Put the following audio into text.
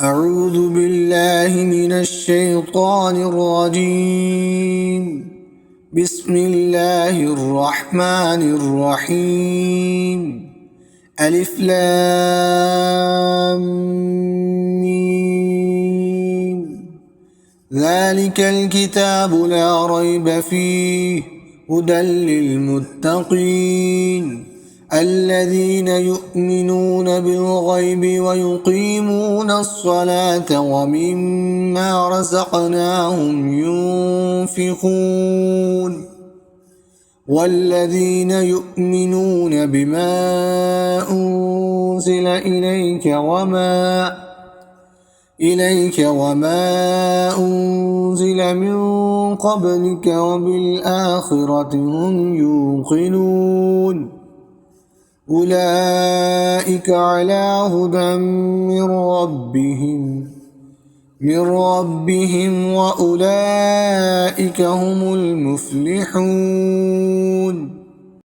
أعوذ بالله من الشيطان الرجيم. بسم الله الرحمن الرحيم. ألف لام ميم. ذلك الكتاب لا ريب فيه هدى للمتقين الذين يؤمنون بالغيب ويقيمون الصلاة ومما رزقناهم ينفقون والذين يؤمنون بما أنزل إليك وما أنزل من قبلك وبالآخرة هم يوقنون أولئك على هدى من ربهم وأولئك هم المفلحون.